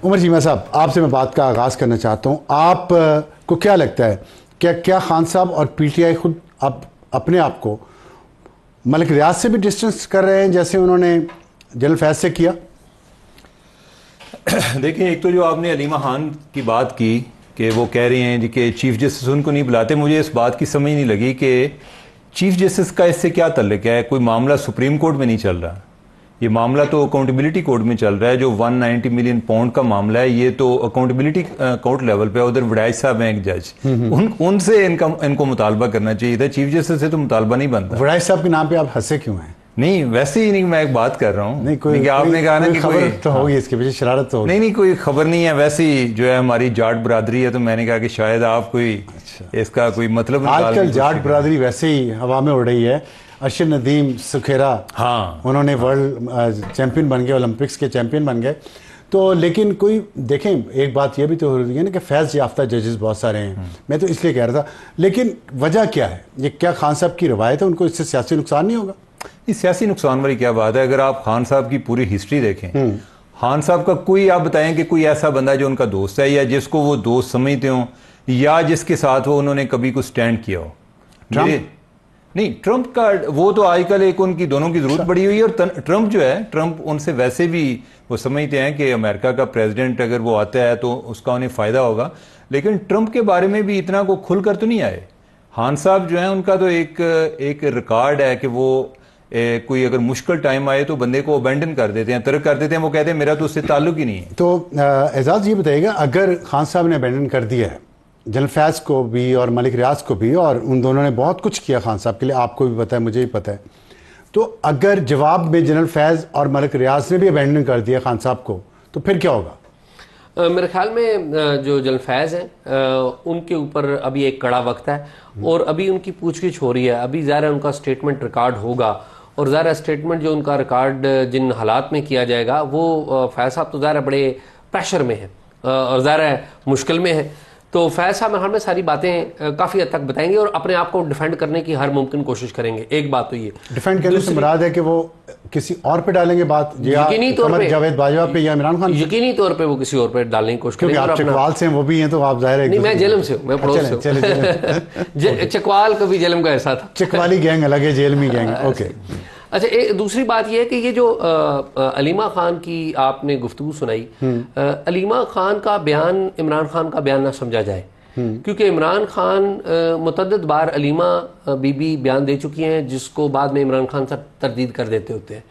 उमर चीमा साहब, आपसे मैं बात का आगाज़ करना चाहता हूँ। आप को क्या लगता है क्या खान साहब और पीटीआई खुद अब अपने आप को मलिक रियाज से भी डिस्टेंस कर रहे हैं जैसे उन्होंने जनरल फैज से किया? देखिए, एक तो जो आपने अलीमा खान की बात की कि वो कह रहे हैं कि चीफ जस्टिस उनको नहीं बुलाते, मुझे इस बात की समझ नहीं लगी कि चीफ जस्टिस का इससे क्या ताल्लुक है। कोई मामला सुप्रीम कोर्ट में नहीं चल रहा, ये मामला तो अकाउंटेबिलिटी कोर्ट में चल रहा है। जो 190 मिलियन पाउंड का मामला है, ये तो अकाउंटेबिलिटी कोर्ट लेवल पे। उधर वडाइज साहब हैं एक जज, उनसे इनको मुतालबा करना चाहिए था। चीफ जस्टिस से तो मुतालबा नहीं बनता। वडाइज साहब के नाम पे आप हंसे क्यों हैं? नहीं, वैसे ही नहीं, मैं एक बात कर रहा हूँ। नहीं, कोई आपने कहा ना कि खबर तो होगी इसके पीछे, शरारत तो होगी। नहीं, कोई खबर नहीं है। वैसे ही जो है हमारी जाट बरादरी है, तो मैंने कहा कि शायद आप कोई इसका कोई मतलब। आजकल जाट बरादरी वैसे ही हवा में उड़ रही है। अरशद नदीम सुखेरा, हाँ, उन्होंने वर्ल्ड चैंपियन बन गए, ओलंपिक्स के चैंपियन बन गए। तो लेकिन कोई देखें, एक बात यह भी तो हो रही है ना कि फैज़ याफ्ता जजेस बहुत सारे हैं। मैं तो इसलिए कह रहा था, लेकिन वजह क्या है? ये क्या खान साहब की रवायत है, उनको इससे सियासी नुकसान नहीं होगा? इस सियासी नुकसान वाली क्या बात है? अगर आप खान साहब की पूरी हिस्ट्री देखें, खान साहब का कोई, आप बताएं कि कोई ऐसा बंदा जो उनका दोस्त है या जिसको वो दोस्त समझते हो या जिसके साथ वो उन्होंने कभी कुछ स्टैंड किया हो। नहीं, ट्रंप का वो तो आजकल एक उनकी दोनों की जरूरत पड़ी हुई है। और ट्रंप जो है, ट्रंप उनसे वैसे भी वो समझते हैं कि अमेरिका का प्रेसिडेंट अगर वो आता है तो उसका उन्हें फायदा होगा। लेकिन ट्रंप के बारे में भी इतना को खुलकर तो नहीं आए। खान साहब जो है, उनका तो एक रिकॉर्ड है कि वो कोई अगर मुश्किल टाइम आए तो बंदे को अबेंडन कर देते हैं, तर्क कर देते हैं। वो कहते हैं मेरा तो उससे ताल्लुक ही नहीं है। तो एजाज ये बताइएगा, अगर खान साहब ने अबेंडन कर दिया है जनरल फैज को भी और मलिक रियाज को भी, और उन दोनों ने बहुत कुछ किया खान साहब के लिए, आपको भी पता है, मुझे भी पता है, तो अगर जवाब में जनरल फैज और मलिक रियाज ने भी अबेंडन कर दिया खान साहब को, तो फिर क्या होगा? मेरे ख्याल में जो जनरल फैज हैं उनके ऊपर अभी एक कड़ा वक्त है और अभी उनकी पूछगिछ हो रही है। अभी ज़ाहिर है उनका स्टेटमेंट रिकॉर्ड होगा और ज़ाहिर स्टेटमेंट जो उनका रिकॉर्ड जिन हालात में किया जाएगा, वो फैज साहब तो ज़ाहिर बड़े प्रेशर में है और ज़ाहिर मुश्किल में है। तो फैज साहब हमें सारी बातें काफ़ी हद तक बताएंगे और अपने आप को डिफेंड करने की हर मुमकिन कोशिश करेंगे। एक बात तो ये डिफेंड करने से मुराद है कि वो किसी और पे डालेंगे बात, यकीनी तौर पे जावेद बाजवा पे या इमरान खान, यकीनी तौर पे वो किसी और पे डालने की कोशिश करेंगे। आप चकवाल से हैं, वो भी हैं, तो आप जाहिर है। नहीं, मैं जेलम से हूँ, मैं पड़ोस से हूँ। चकवाल कभी जेलम का ऐसा था। चकवाली गैंग अलग है, जेलमी गैंग। ओके, अच्छा, एक दूसरी बात यह है कि ये जो अलीमा खान की आपने गुफ्तगू सुनाई, अलीमा खान का बयान इमरान खान का बयान ना समझा जाए, क्योंकि इमरान खान मुतअद्दिद बार अलीमा बीबी बयान दे चुकी हैं जिसको बाद में इमरान खान साहब तरदीद कर देते होते हैं।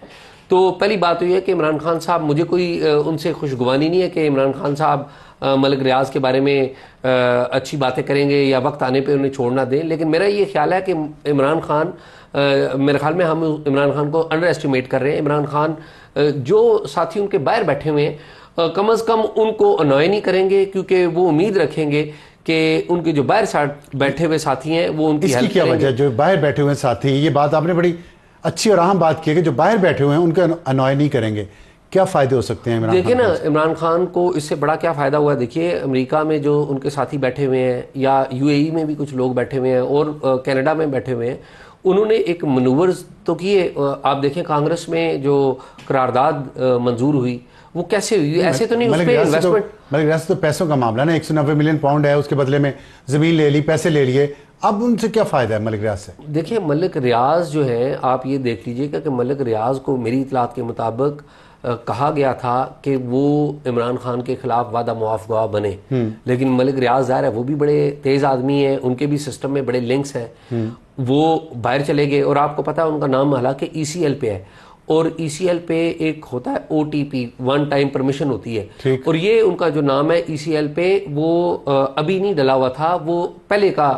तो पहली बात तो यह है कि इमरान खान साहब, मुझे कोई उनसे खुशगवानी नहीं है कि इमरान खान साहब मलिक रियाज के बारे में अच्छी बातें करेंगे या वक्त आने पे उन्हें छोड़ना दें। लेकिन मेरा ये ख्याल है कि इमरान खान, मेरे ख्याल में हम इमरान खान को अंडर एस्टिमेट कर रहे हैं। इमरान खान जो साथी उनके बाहर बैठे हुए हैं, कम अज़ कम उनको अनॉय नहीं करेंगे, क्योंकि वो उम्मीद रखेंगे कि उनके जो बाहर साथ बैठे हुए साथी हैं वो उनकी हेल्प करेंगे। क्या वजह, जो बाहर बैठे हुए साथी, ये बात आपने बड़ी अच्छी और अहम बात की है कि जो बाहर बैठे हुए हैं उनका अनॉय नहीं करेंगे। क्या फ़ायदे हो सकते हैं इमरान खान? देखिए ना, इमरान खान को इससे बड़ा क्या फ़ायदा हुआ। देखिए, अमेरिका में जो उनके साथी बैठे हुए हैं या यूएई में भी कुछ लोग बैठे हुए हैं और कनाडा में बैठे हुए हैं, उन्होंने एक मनूवर्स तो किए। आप देखें, कांग्रेस में जो करारदाद मंजूर हुई वो कैसे हुई? ऐसे तो नहीं, उस पे इन्वेस्टमेंट, मलिक रियाज तो पैसों का मामला ना, 190 मिलियन पाउंड है, उसके बदले में ज़मीन ले ली, पैसे ले लिए। अब उनसे क्या फ़ायदा है मलिक रियाज से? देखिए, मलिक रियाज जो है, आप ये देख लीजिएगा कि मलिक रियाज को मेरी इतलात के मुताबिक कहा गया था कि वो इमरान खान के खिलाफ वादा मुआफ गवाह बने। लेकिन मलिक रियाज ज़ाहिर है वो भी बड़े तेज़ आदमी हैं, उनके भी सिस्टम में बड़े लिंक्स हैं, वो बाहर चले गए। और आपको पता है उनका नाम हालांकि ECL पे है, और ECL पे एक होता है OTP, वन टाइम परमिशन होती है, और ये उनका जो नाम है ECL पे, वो अभी नहीं डला हुआ था, वो पहले का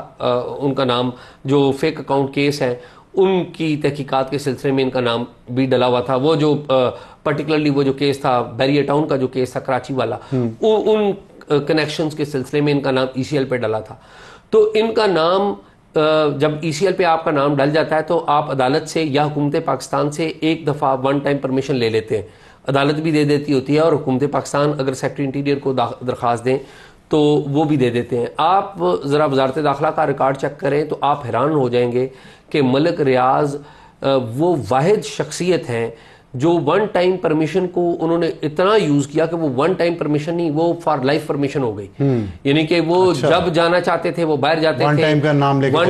उनका नाम, जो फेक अकाउंट केस है उनकी तहकीकात के सिलसिले में इनका नाम भी डला हुआ था। वो जो पर्टिकुलरली वो जो केस था, बैरियर टाउन का जो केस था कराची वाला, उन कनेक्शंस के सिलसिले में इनका नाम ECL पे डला था। तो इनका नाम जब ECL पे आपका नाम डल जाता है तो आप अदालत से या हुकूमत पाकिस्तान से एक दफ़ा वन टाइम परमिशन ले लेते हैं। अदालत भी दे देती होती है और हुकूमत पाकिस्तान अगर सेक्रेटरी इंटीरियर को दरख्वास्त दें तो वो भी दे देते हैं। आप ज़रा वजारत दाखिला का रिकॉर्ड चेक करें तो आप हैरान हो जाएंगे कि मलिक रियाज वो वाहिद शख्सियत हैं जो वन टाइम परमिशन को उन्होंने इतना यूज किया कि वो वन टाइम परमिशन नहीं, वो फॉर लाइफ परमिशन हो गई। यानी कि वो जब जाना चाहते थे वो बाहर जाते थे, वन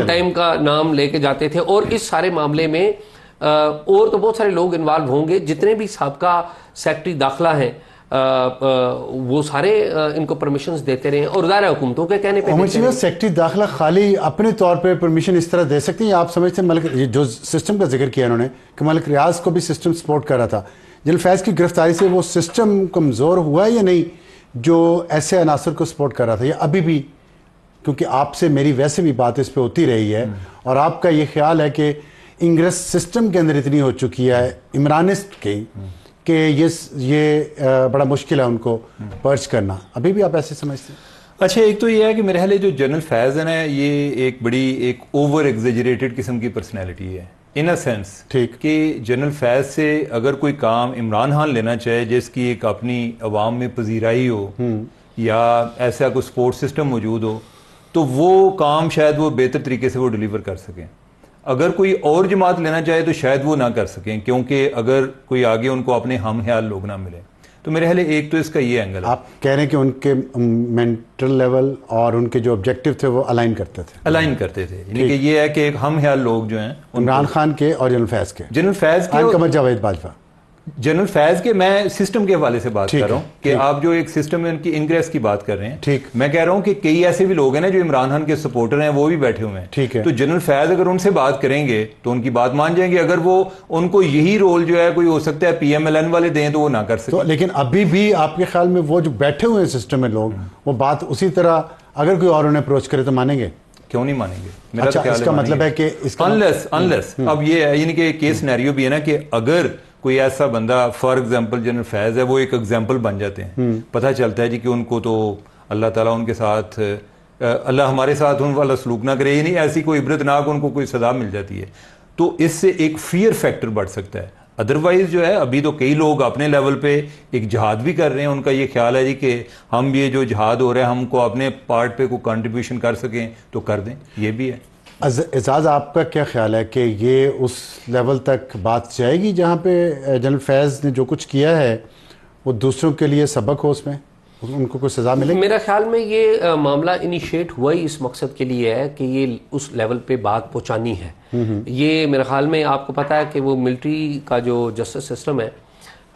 टाइम का नाम लेके जाते थे। और इस सारे मामले में और तो बहुत सारे लोग इन्वॉल्व होंगे, जितने भी साबका सेक्रेटरी दाखिला हैं वो सारे इनको परमिशंस देते रहे और ज़ाहिर हुकूमतों के कहने पे सेक्रेटरी दाखिला खाली अपने तौर पे परमिशन इस तरह दे सकती हैं? आप समझते हैं मलिक जो सिस्टम का जिक्र किया इन्होंने कि मलिक रियाज को भी सिस्टम सपोर्ट कर रहा था, जनरल फैज़ की गिरफ्तारी से वो सिस्टम कमज़ोर हुआ या नहीं जो ऐसे अनासर को सपोर्ट कर रहा था, या अभी भी? क्योंकि आपसे मेरी वैसे भी बात इस पर होती रही है और आपका ये ख्याल है कि इंग्रेस सिस्टम के अंदर इतनी हो चुकी है इमरानिस्ट की कि ये बड़ा मुश्किल है उनको पर्च करना, अभी भी आप ऐसे समझते हैं? अच्छा, एक तो ये है कि मेरे ख्याल जो जनरल फैज़ है ना, ये एक बड़ी एक ओवर एग्जेजरेटेड किस्म की पर्सनैलिटी है इन अ सेंस, ठीक कि जनरल फैज़ से अगर कोई काम इमरान खान लेना चाहे जिसकी एक अपनी अवाम में पजीराई हो या ऐसा कोई सपोर्ट सिस्टम मौजूद हो, तो वो काम शायद वो बेहतर तरीके से वो डिलीवर कर सकें। अगर कोई और जमात लेना चाहे तो शायद वो ना कर सकें, क्योंकि अगर कोई आगे उनको अपने हम ख्याल लोग ना मिले। तो मेरे ख्याल एक तो इसका ये एंगल है। आप कह रहे हैं कि उनके मेंटल लेवल और उनके जो ऑब्जेक्टिव थे वो अलाइन करते थे, यानी कि ये है कि एक हम ख्याल लोग जो हैं इमरान खान के और जनरल फैज़ के कमर जावेद बाजवा, जनरल फैज़ के, मैं सिस्टम के हवाले से बात कर रहा हूँ कि आप जो एक सिस्टम में उनकी इंग्रेस की बात कर रहे हैं, ठीक, मैं कह रहा हूँ कि कई ऐसे भी लोग हैं ना जो इमरान खान के सपोर्टर हैं, वो भी बैठे हुए हैं, ठीक है। तो जनरल फैज़ अगर उनसे बात करेंगे तो उनकी बात मान जाएंगे। अगर वो उनको यही रोल जो है कोई हो सकता है PMLN वाले दें तो वो ना कर सकते। तो लेकिन अभी भी आपके ख्याल में वो जो बैठे हुए हैं सिस्टम में लोग, वो बात उसी तरह अगर कोई और उन्हें अप्रोच करे तो मानेंगे? क्यों नहीं मानेंगे? मेरा तो ख्याल है इसका मतलब है कि अनलेस अब ये है, यानी कि केस सिनेरियो भी है ना कि अगर कोई ऐसा बंदा, फॉर एग्जांपल जनरल फैज़ है, वो एक एग्जांपल बन जाते हैं, पता चलता है जी कि उनको तो अल्लाह ताला उनके साथ, अल्लाह हमारे साथ उन वाला सलूक ना करे, नहीं ऐसी कोई इबरतनाक उनको कोई सजा मिल जाती है, तो इससे एक फियर फैक्टर बढ़ सकता है। अदरवाइज जो है अभी तो कई लोग अपने लेवल पे एक जहाद भी कर रहे हैं, उनका ये ख्याल है जी कि हम ये जो जहाद हो रहा है हमको अपने पार्ट पे कोई कंट्रीब्यूशन कर सकें तो कर दें, ये भी है। एजाज, आपका क्या ख्याल है कि ये उस लेवल तक बात जाएगी जहाँ पे जनरल फैज़ ने जो कुछ किया है वो दूसरों के लिए सबक हो, उसमें उनको कोई सजा मिलेगी? मेरा ख्याल में ये मामला इनिशिएट हुआ ही इस मकसद के लिए है कि ये उस लेवल पे बात पहुँचानी है। ये मेरे ख्याल में आपको पता है कि वो मिलिट्री का जो जस्टिस सिस्टम है,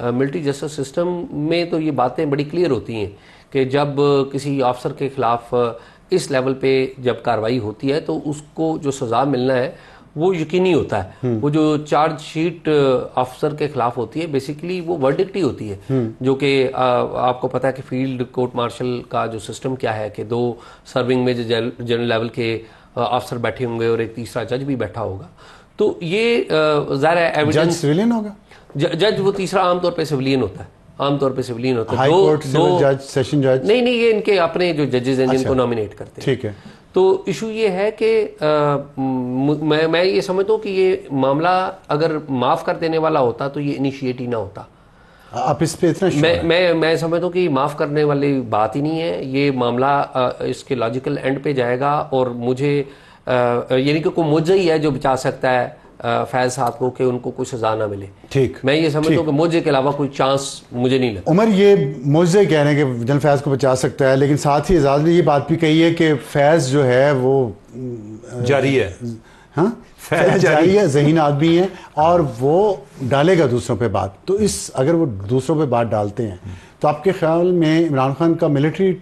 मिलिट्री जस्टिस सिस्टम में तो ये बातें बड़ी क्लियर होती हैं कि जब किसी अफसर के खिलाफ इस लेवल पे जब कार्रवाई होती है तो उसको जो सज़ा मिलना है वो यकीनी होता है। वो जो चार्जशीट अफसर के खिलाफ होती है बेसिकली वो वर्डिक्ट ही होती है, जो कि आपको पता है कि फील्ड कोर्ट मार्शल का जो सिस्टम क्या है कि 2 सर्विंग में जनरल लेवल के अफसर बैठे होंगे और एक तीसरा जज भी बैठा होगा। तो ये ज़ाहिर है एविडेंस, जज सिविलियन होगा, जज वो तीसरा आमतौर पर सिविलियन होता है, आमतौर पे सिविलियन होता है। हाई कोर्ट सिविल जज, सेशन जज नहीं, ये इनके अपने जो जजेस हैं जिनको नॉमिनेट करते हैं। ठीक है। तो इशू ये है कि मैं ये समझता हूँ कि ये मामला अगर माफ कर देने वाला होता तो ये इनिशिएट ही ना होता। आप इस पे इतना मैं समझता हूँ कि माफ करने वाली बात ही नहीं है। ये मामला इसके लॉजिकल एंड पे जाएगा और मुझे यानी कि कोई मुझे ही है जो बचा सकता है फैज साहब को कि उनको कोई सजा ना मिले। ठीक, मैं ये समझता हूँ कि मुझे के अलावा कोई चांस मुझे नहीं लगता। उमर, ये मुझे कह रहे हैं कि जनरल फैज को बचा सकता है, लेकिन साथ ही एजाज ने ये बात भी कही है कि फैज जो है वो जारी है, हाँ फैज जारी है, ज़हीन आदमी है और वो डालेगा दूसरों पे बात। तो इस अगर वो दूसरों पे बात डालते हैं तो आपके ख्याल में इमरान खान का मिलिट्री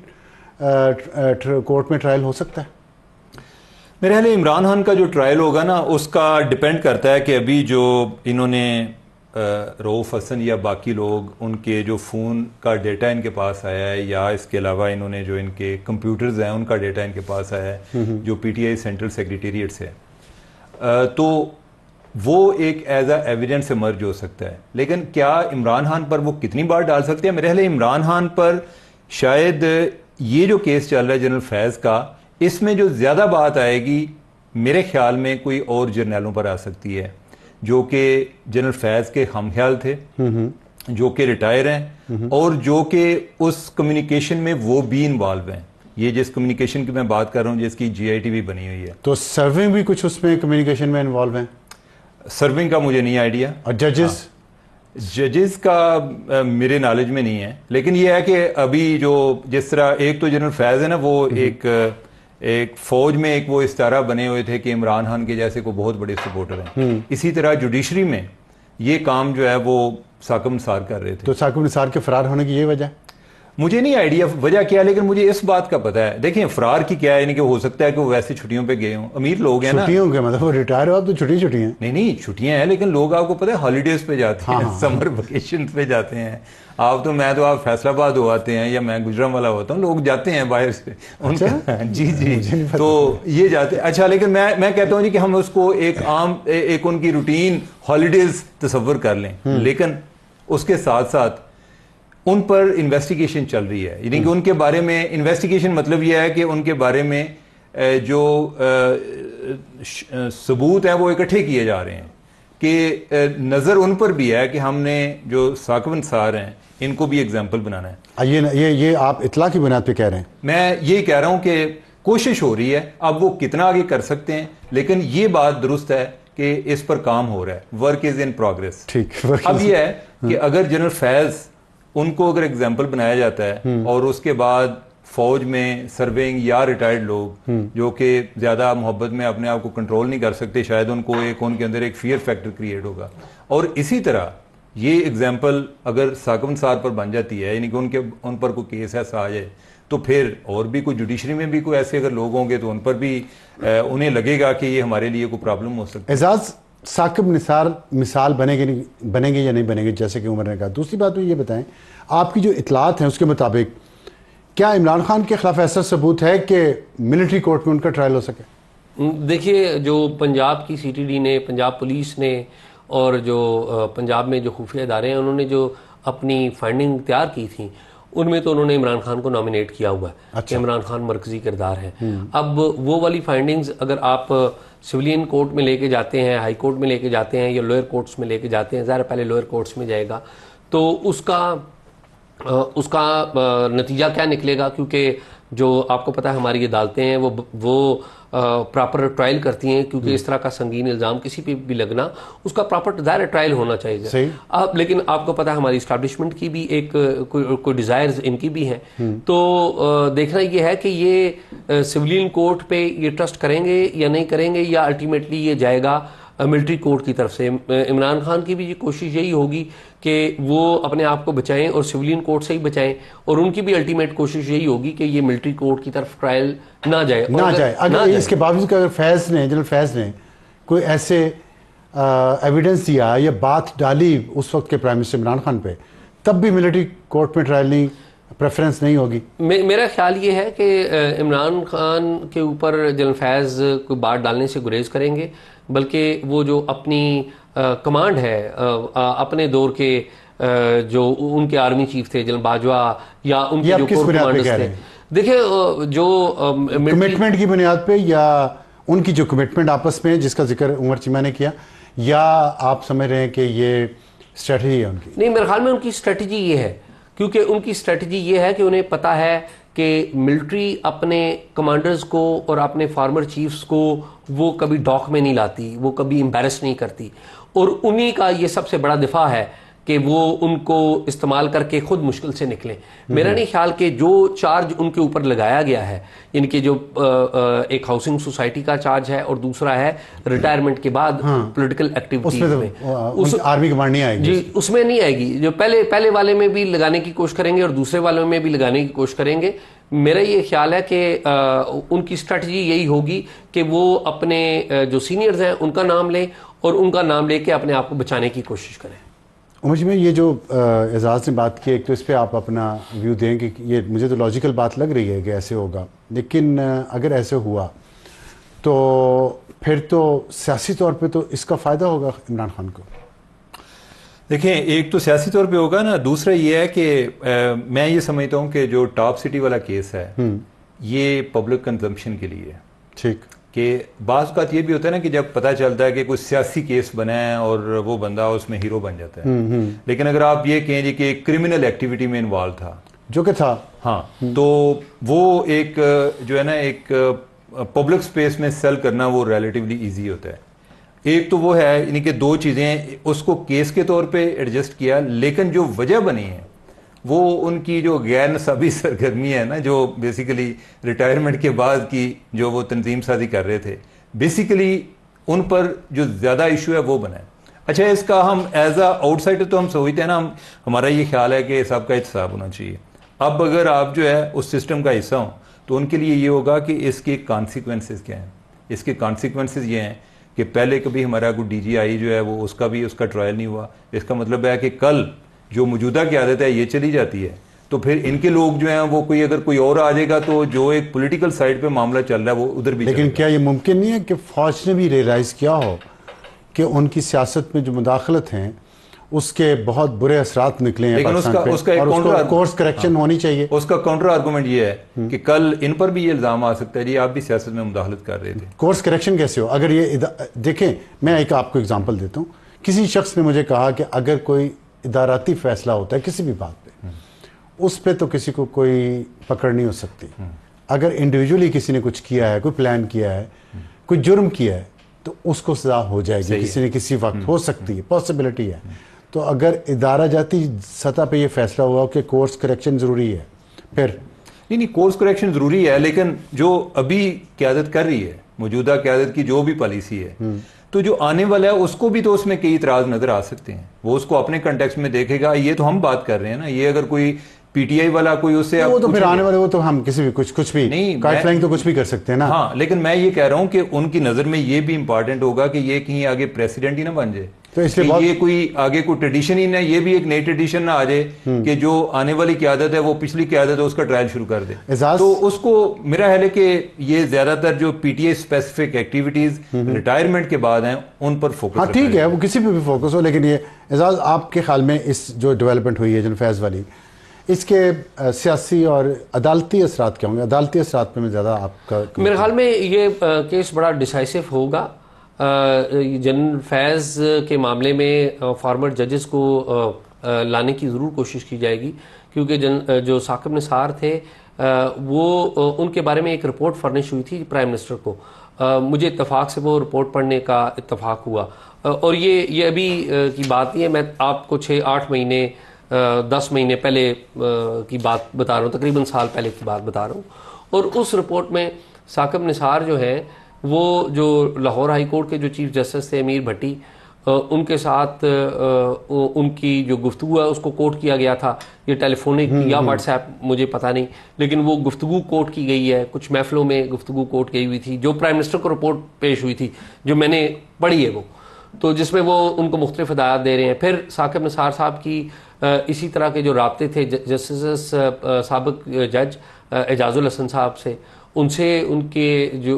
कोर्ट में ट्रायल हो सकता है? मेरे ख्याल इमरान खान का जो ट्रायल होगा ना उसका डिपेंड करता है कि अभी जो इन्होंने रऊफ हसन या बाकी लोग उनके जो फ़ोन का डेटा इनके पास आया है या इसके अलावा इन्होंने जो इनके कंप्यूटर्स हैं उनका डेटा इनके पास आया है जो PTI सेंट्रल सेक्रेटेरिएट से है, तो वो एक एज आ एविडेंस इमर्ज हो सकता है। लेकिन क्या इमरान खान पर वो कितनी बार डाल सकते हैं? मेरे ख्याल इमरान खान पर शायद ये जो केस चल रहा है जनरल फैज़ का, इसमें जो ज़्यादा बात आएगी मेरे ख्याल में कोई और जर्नैलों पर आ सकती है जो कि जनरल फैज़ के हमख्याल थे, जो कि रिटायर हैं और जो कि उस कम्युनिकेशन में वो भी इन्वॉल्व हैं। ये जिस कम्युनिकेशन की मैं बात कर रहा हूँ जिसकी GIT भी बनी हुई है, तो सर्विंग भी कुछ उसमें कम्युनिकेशन में इन्वॉल्व हैं? सर्विंग का मुझे नहीं आइडिया। और जजेस? जजेस का मेरे नॉलेज में नहीं है, लेकिन ये है कि अभी जो जिस तरह एक तो जनरल फैज है ना, वो एक फौज में एक वो इस तरह बने हुए थे कि इमरान खान के जैसे को बहुत बड़े सपोर्टर हैं। इसी तरह जुडिशरी में ये काम जो है वो साकिब निसार कर रहे थे। तो साकिब निसार के फरार होने की ये वजह? मुझे नहीं आइडिया वजह क्या, लेकिन मुझे इस बात का पता है, देखिए फरार की क्या है, यानी कि हो सकता है कि वो वैसे छुट्टियों पे गए हों, अमीर लोग हैं ना। छुट्टियों के मतलब वो रिटायर हो, तो छुट्टी हैं। नहीं छुट्टियां हैं, लेकिन लोग आपको पता है हॉलीडेज पे जाते हैं, समर वेकेशन पे जाते हैं। आप फैसलाबाद हो आते हैं या मैं गुजरांवाला होता हूँ, लोग जाते हैं बाहर से उनका जी तो ये जाते। अच्छा, लेकिन मैं कहता हूँ जी कि हम उसको एक उनकी रूटीन हॉलीडेज तस्वर कर लें, लेकिन उसके साथ साथ उन पर इन्वेस्टिगेशन चल रही है, यानी कि उनके बारे में इन्वेस्टिगेशन मतलब यह है कि उनके बारे में जो सबूत हैं वो इकट्ठे किए जा रहे हैं, कि नज़र उन पर भी है कि हमने जो साकिब निसार हैं इनको भी एग्जाम्पल बनाना है। ये आप इतला की बुनियाद पे कह रहे हैं? मैं ये कह रहा हूं कि कोशिश हो रही है, अब वो कितना आगे कर सकते हैं, लेकिन ये बात दुरुस्त है कि इस पर काम हो रहा है, वर्क इज इन प्रोग्रेस। ठीक। अब ये है कि अगर जनरल फैज उनको अगर एग्जाम्पल बनाया जाता है और उसके बाद फौज में सर्विंग या रिटायर्ड लोग जो कि ज्यादा मोहब्बत में अपने आप को कंट्रोल नहीं कर सकते, शायद उनके अंदर एक फियर फैक्टर क्रिएट होगा। और इसी तरह ये एग्जाम्पल अगर साकिब निसार पर बन जाती है, यानी कि उन पर कोई केस ऐसा आ जाए, तो फिर और भी कोई जुडिशरी में भी कोई ऐसे अगर लोग होंगे तो उन पर भी उन्हें लगेगा कि ये हमारे लिए कोई प्रॉब्लम हो सकती है। एजाज, साकिब निसार मिसाल बनेंगे या नहीं बनेंगे, जैसे कि उमर ने कहा। दूसरी बात में ये बताएं, आपकी जो इतलात हैं उसके मुताबिक क्या इमरान खान के खिलाफ ऐसा सबूत है कि मिलिट्री कोर्ट में उनका ट्रायल हो सके? देखिए, जो पंजाब की CTD ने, पंजाब पुलिस ने और जो पंजाब में जो खुफिया इदारे हैं, उन्होंने जो अपनी फाइंडिंग तैयार की थी, उनमें तो उन्होंने इमरान खान को नॉमिनेट किया हुआ है। अच्छा। कि इमरान खान मरकजी किरदार है। अब वो वाली फाइंडिंग्स अगर आप सिविलियन कोर्ट में लेके जाते हैं, हाई कोर्ट में लेके जाते हैं या लोअर कोर्ट्स में लेके जाते हैं, ज़रा पहले लोअर कोर्ट्स में जाएगा, तो उसका नतीजा क्या निकलेगा, क्योंकि जो आपको पता है हमारी अदालतें हैं वो प्रॉपर ट्रायल करती हैं, क्योंकि इस तरह का संगीन इल्ज़ाम किसी पे भी लगना, उसका प्रॉपर दायरा ट्रायल होना चाहिए। अब लेकिन आपको पता है हमारी इस्टेब्लिशमेंट की भी एक कोई डिज़ायर्स इनकी भी हैं, तो देखना ये है कि ये सिविलियन कोर्ट पे ये ट्रस्ट करेंगे या नहीं करेंगे, या अल्टीमेटली ये जाएगा मिलिट्री कोर्ट की तरफ से। इमरान खान की भी ये कोशिश यही होगी कि वो अपने आप को बचाएं और सिविलियन कोर्ट से ही बचाएं, और उनकी भी अल्टीमेट कोशिश यही होगी कि ये मिलिट्री कोर्ट की तरफ ट्रायल ना जाए। अगर इसके बावजूद अगर जनरल फैज ने कोई ऐसे एविडेंस दिया या बात डाली उस वक्त के प्राइम मिनिस्टर इमरान खान पे, तब भी मिलिट्री कोर्ट में ट्रायल नहीं, प्रेफरेंस नहीं होगी? मेरा ख्याल ये है कि इमरान खान के ऊपर जनरल फैज कोई बात डालने से गुरेज करेंगे, बल्कि वो जो अपनी कमांड है अपने दौर के जो उनके आर्मी चीफ थे जनरल बाजवा या उनके जो कोर कमांडर्स थे, देखिए जो कमिटमेंट की बुनियाद पे या उनकी जो कमिटमेंट आपस में जिसका जिक्र उमर चीमा ने किया, या आप समझ रहे हैं कि ये स्ट्रेटजी है उनकी? नहीं, मेरे ख्याल में उनकी स्ट्रेटजी ये है, क्योंकि उनकी स्ट्रेटजी ये है कि उन्हें पता है कि मिलिट्री अपने कमांडर्स को और अपने फार्मर चीफ्स को वो कभी डॉक में नहीं लाती, वो कभी एम्बैरस नहीं करती, और उन्हीं का ये सबसे बड़ा दिफा है कि वो उनको इस्तेमाल करके खुद मुश्किल से निकलें। मेरा नहीं ख्याल कि जो चार्ज उनके ऊपर लगाया गया है, इनकी जो एक हाउसिंग सोसाइटी का चार्ज है और दूसरा है रिटायरमेंट के बाद पॉलिटिकल एक्टिविटीज में, आर्मी कमांड नहीं आएगी जी, उसमें नहीं आएगी। जो पहले वाले में भी लगाने की कोशिश करेंगे और दूसरे वाले में भी लगाने की कोशिश करेंगे। मेरा ये ख्याल है कि उनकी स्ट्रेटजी यही होगी कि वो अपने जो सीनियर्स हैं उनका नाम लें और उनका नाम लेके अपने आप को बचाने की कोशिश करें। मुझे में ये जो एजाज ने बात की, एक तो इस पर आप अपना व्यू दें कि ये मुझे तो लॉजिकल बात लग रही है कि ऐसे होगा, लेकिन अगर ऐसे हुआ तो फिर तो सियासी तौर पे तो इसका फ़ायदा होगा इमरान खान को। देखें, एक तो सियासी तौर पे होगा ना, दूसरा ये है कि मैं ये समझता हूँ कि जो टॉप सिटी वाला केस है ये पब्लिक कंजम्पशन के लिए है। ठीक, कि बाज़ बात ये भी होता है ना कि जब पता चलता है कि कोई सियासी केस बना है और वो बंदा उसमें हीरो बन जाता है, लेकिन अगर आप ये कहें कि क्रिमिनल एक्टिविटी में इन्वॉल्व था, जो कि था, हाँ, तो वो एक जो है ना एक पब्लिक स्पेस में सेल करना वो रिलेटिवली इजी होता है। एक तो वो है यानी कि दो चीज़ें, उसको केस के तौर पे एडजस्ट किया, लेकिन जो वजह बनी है वो उनकी जो गैर नसाबी सरगर्मी है ना, जो बेसिकली रिटायरमेंट के बाद की जो वो तंजीम साजी कर रहे थे, बेसिकली उन पर जो ज़्यादा इशू है वो बना है। अच्छा, इसका हम एज अ आउटसाइडर तो हम सोचते हैं ना, हमारा ये ख्याल है कि सबका एहतसाब होना चाहिए। अब अगर आप जो है उस सिस्टम का हिस्सा हो तो उनके लिए ये होगा कि इसके कॉन्सिक्वेंसेस क्या हैं। इसके कॉन्सिक्वेंसेस ये हैं कि पहले कभी हमारा कोई DGI जो है वो उसका ट्रायल नहीं हुआ। इसका मतलब है कि कल जो मौजूदा क़यादत है ये चली जाती है तो फिर इनके लोग जो हैं वो अगर कोई और आ जाएगा तो जो एक पॉलिटिकल साइड पे मामला चल रहा है वो उधर भी। लेकिन क्या ये मुमकिन नहीं है कि फौज ने भी रियलाइज़ किया हो कि उनकी सियासत में जो मुदाखलत हैं उसके बहुत बुरे असरात निकले हैं लेकिन उसका एक कोर्स करेक्शन होनी चाहिए। उसका काउंटर आर्गूमेंट ये है कि कल इन पर भी ये इल्जाम आ सकता है जी आप भी सियासत में मुदाखलत कर रहे थे। कोर्स करेक्शन कैसे हो? अगर ये देखें, मैं एक आपको एग्जांपल देता हूँ। किसी शख्स ने मुझे कहा कि अगर कोई इदाराती फैसला होता है किसी भी बात पे, उस पे तो किसी को कोई पकड़ नहीं हो सकती। अगर इंडिविजुअली किसी ने कुछ किया है, कोई प्लान किया है, कोई जुर्म किया है, तो उसको सजा हो जाएगी, किसी ने किसी वक्त हो सकती है, पॉसिबिलिटी है। तो अगर इदारा जाती सतह पे ये फैसला हुआ कि कोर्स करेक्शन ज़रूरी है, फिर नहीं, कोर्स करेक्शन ज़रूरी है, लेकिन जो अभी क़यादत कर रही है, मौजूदा क़यादत की जो भी पॉलिसी है, तो जो आने वाला है उसको भी तो उसमें कई इतराज़ नज़र आ सकते हैं। वो उसको अपने कंटेक्स्ट में देखेगा। ये तो हम बात कर रहे हैं ना, ये अगर कोई PTI वाला कोई उससे वो तो फिर आने वाले वो तो हम किसी भी कुछ भी नहीं, गाइडलाइन तो कुछ भी कर सकते हैं ना। हाँ, लेकिन मैं ये कह रहा हूँ कि उनकी नज़र में ये भी इंपॉर्टेंट होगा कि ये कहीं आगे प्रेसिडेंट ही ना बन जाए। तो इसलिए ये कोई आगे कोई ट्रेडिशन ही ना, ये भी एक नई ट्रेडिशन ना आ जाए कि जो आने वाली क़यादत है वो पिछली क़यादत है उसका ट्रायल शुरू कर दे। तो उसको मेरा ख्याल है कि ये ज्यादातर जो PTI स्पेसिफिक एक्टिविटीज रिटायरमेंट के बाद हैं उन पर फोकस। हाँ ठीक है, वो किसी पे भी फोकस हो, लेकिन ये एजाज आपके ख्याल में इस जो डेवलपमेंट हुई है जनरल फैज़ वाली, इसके सियासी और अदालती असरात क्या होंगे? अदालती असरात पे में ज़्यादा आपका मेरे ख्याल में ये केस बड़ा डिसाइसिव होगा। जनरल फैज़ के मामले में फॉर्मर जजेस को लाने की ज़रूर कोशिश की जाएगी, क्योंकि जो साकिब निसार थे वो उनके बारे में एक रिपोर्ट फर्निश हुई थी प्राइम मिनिस्टर को। मुझे इत्तफाक से वो रिपोर्ट पढ़ने का इत्तफाक हुआ, और ये अभी की बात नहीं है। मैं आपको 6-8 महीने 10 महीने पहले की बात बता रहा हूँ, तकरीबन साल पहले की बात बता रहा हूँ। और उस रिपोर्ट में साकिब निसार जो है वो जो लाहौर हाई कोर्ट के जो चीफ जस्टिस थे अमीर भट्टी, उनके साथ उनकी जो गुफ्तगू है उसको कोट किया गया था। ये टेलीफोनिक या व्हाट्सएप मुझे पता नहीं, लेकिन वो गुफ्तगू कोट की गई है। कुछ महफिलों में गुफ्तगू कोट की हुई थी, जो प्राइम मिनिस्टर को रिपोर्ट पेश हुई थी, जो मैंने पढ़ी है वो, तो जिसमें वो उनको मुख्तलिफ हिदायत दे रहे हैं। फिर साकिब निसार साहब की इसी तरह के जो राब्ते थे जस्टिस साबिक जज एजाजुल हसन साहब से, उनसे उनके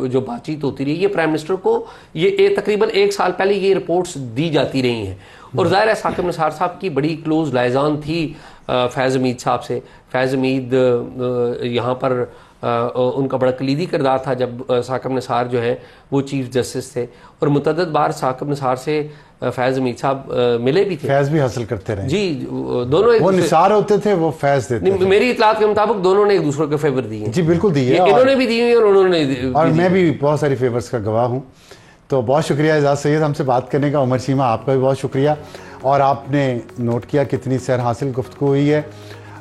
जो बातचीत होती रही, ये प्राइम मिनिस्टर को ये तकरीबन 1 साल पहले ये रिपोर्ट्स दी जाती रही हैं। और ज़ाहिर है साकिब निसार साहब की बड़ी क्लोज लाइजान थी फैज़ हमीद साहब से। फैज़ हमीद यहाँ पर उनका बड़ा कलीदी किरदार था जब साकिब निसार जो है वो चीफ जस्टिस थे, और मुतअद्दिद बार साकिब निसार से फैज़ हमीद साहब मिले भी थे, फैज़ भी हासिल करते रहे जी। दोनों वो निसार होते थे, वो फैज़ देते थे। मेरी इतलात के मुताबिक दोनों ने एक दूसरे के फेवर दिए जी, बिल्कुल दिए, इन्होंने भी दी और उन्होंने और मैं भी बहुत सारी फेवर्स का गवाह हूँ। तो बहुत शुक्रिया एजाज सैयद हमसे बात करने का। उमर चीमा आपका भी बहुत शुक्रिया, और आपने नोट किया कितनी सैर हासिल गुफ्तगू हुई है।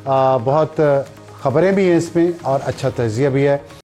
बहुत ख़बरें भी हैं इसमें और अच्छा तज़िया भी है।